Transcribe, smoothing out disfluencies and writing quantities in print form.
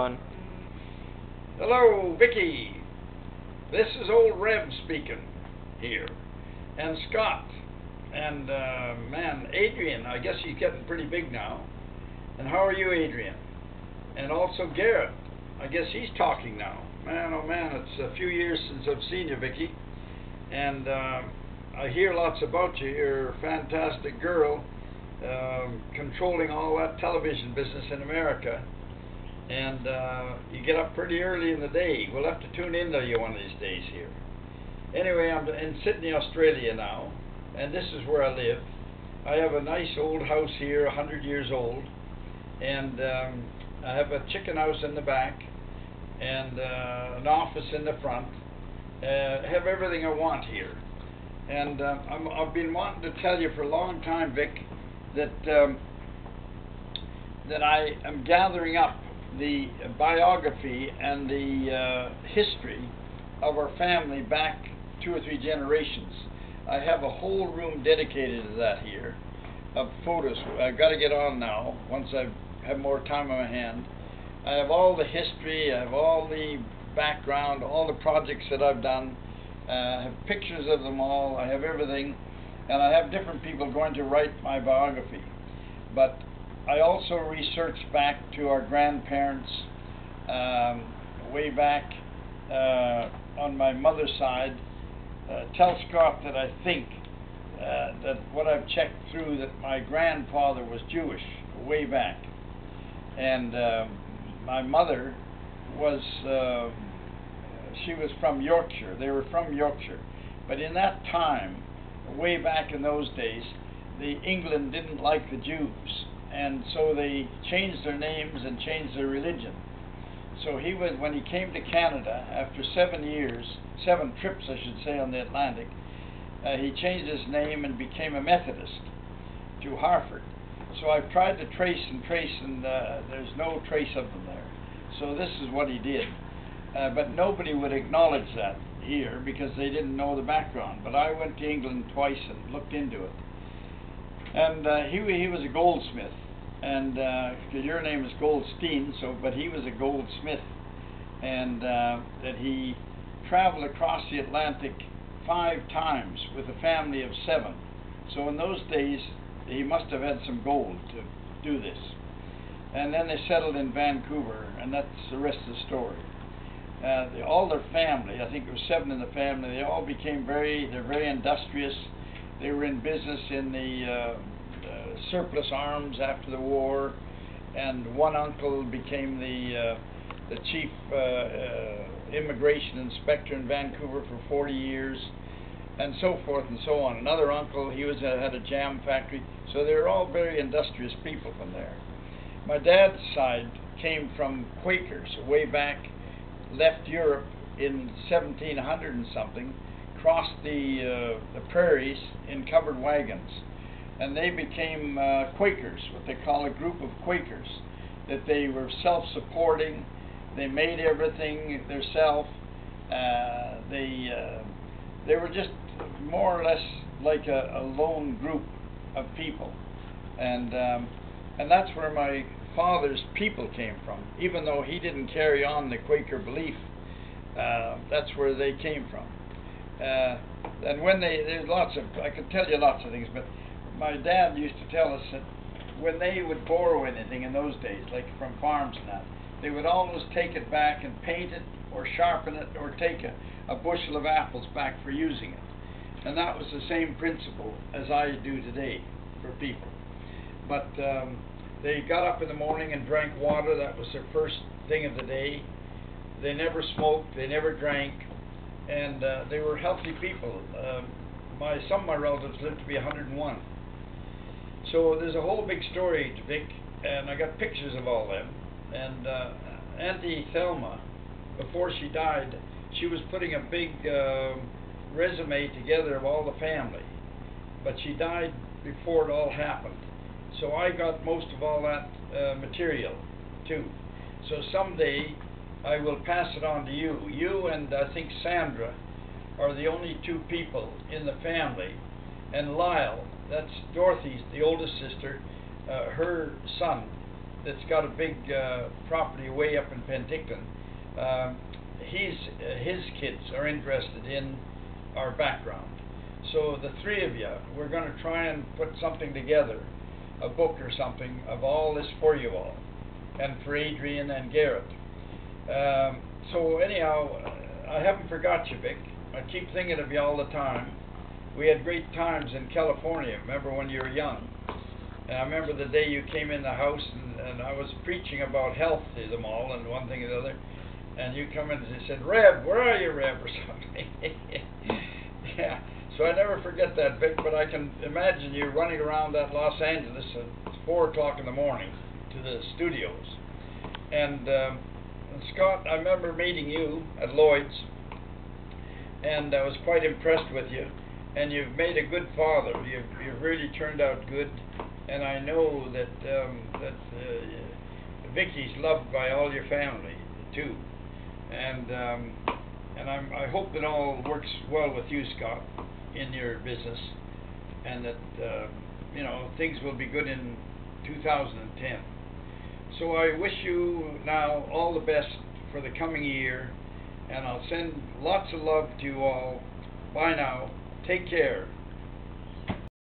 On. Hello, Vicky. This is old Rev speaking here, and Scott, and man, Adrian. I guess he's getting pretty big now. And how are you, Adrian? And also Garrett. I guess he's talking now. Man, oh man, it's a few years since I've seen you, Vicky, and I hear lots about you. You're a fantastic girl, controlling all that television business in America. And you get up pretty early in the day. We'll have to tune in to you one of these days here. Anyway, I'm in Sydney, Australia now, and this is where I live. I have a nice old house here, 100 years old, and I have a chicken house in the back, and an office in the front. I have everything I want here. And I've been wanting to tell you for a long time, Vic, that I am gathering up the biography and the history of our family back 2 or 3 generations. I have a whole room dedicated to that here of photos. I've got to get on now once I have more time on my hand. I have all the history, I have all the background, all the projects that I've done. I have pictures of them all, I have everything, and I have different people going to write my biography. But I also researched back to our grandparents, way back on my mother's side. Tell Scott that I think that what I've checked through, that my grandfather was Jewish way back, and my mother was she was from Yorkshire. They were from Yorkshire, but in that time, way back in those days, England didn't like the Jews. And so they changed their names and changed their religion. So when he came to Canada, after 7 years, 7 trips I should say, on the Atlantic, he changed his name and became a Methodist to Hartford. So I've tried to trace, and there's no trace of them there. So this is what he did. But nobody would acknowledge that here because they didn't know the background. But I went to England twice and looked into it. And he was a goldsmith, and your name is Goldstein, but he was a goldsmith, and that he traveled across the Atlantic 5 times with a family of 7. So in those days, he must have had some gold to do this. And then they settled in Vancouver, and that's the rest of the story. All their family, I think there was 7 in the family, they all became they're very industrious. They were in business in the surplus arms after the war, and one uncle became the chief immigration inspector in Vancouver for 40 years, and so forth and so on. Another uncle, he had a jam factory. So they were all very industrious people from there. My dad's side came from Quakers way back, left Europe in 1700 and something, crossed the prairies in covered wagons, and they became Quakers, what they call a group of Quakers, that they were self-supporting, they made everything themselves, they were just more or less like a lone group of people, and that's where my father's people came from. Even though he didn't carry on the Quaker belief, that's where they came from. And when there's I could tell you lots of things, but my dad used to tell us that when they would borrow anything in those days, like from farms and that, they would always take it back and paint it or sharpen it or take a bushel of apples back for using it. And that was the same principle as I do today for people. But they got up in the morning and drank water. That was their first thing of the day. They never smoked, they never drank, and they were healthy people. Some of my relatives lived to be 101. So there's a whole big story, Vic, and I got pictures of all them. And Auntie Thelma, before she died, she was putting a big resume together of all the family, but she died before it all happened. So I got most of all that material too. So someday I will pass it on to you. You and I think Sandra are the only 2 people in the family, and Lyle, that's Dorothy's, the oldest sister, her son, that's got a big property way up in Penticton. His kids are interested in our background. So the three of you, we're going to try and put something together, a book or something of all this for you all, and for Adrian and Garrett. So anyhow, I haven't forgot you, Vic. I keep thinking of you all the time. We had great times in California, remember when you were young? And I remember the day you came in the house and I was preaching about health to them all and one thing and the other. And you come in and you said, Reb, where are you, Reb, or something. Yeah, so I never forget that, Vic, but I can imagine you running around that Los Angeles at 4 o'clock in the morning to the studios. And Scott, I remember meeting you at Lloyd's, and I was quite impressed with you. And you've made a good father. You've really turned out good. And I know that Vicky's loved by all your family too. And I hope it all works well with you, Scott, in your business, and that you know, things will be good in 2010. So I wish you now all the best for the coming year, and I'll send lots of love to you all. Bye now. Take care.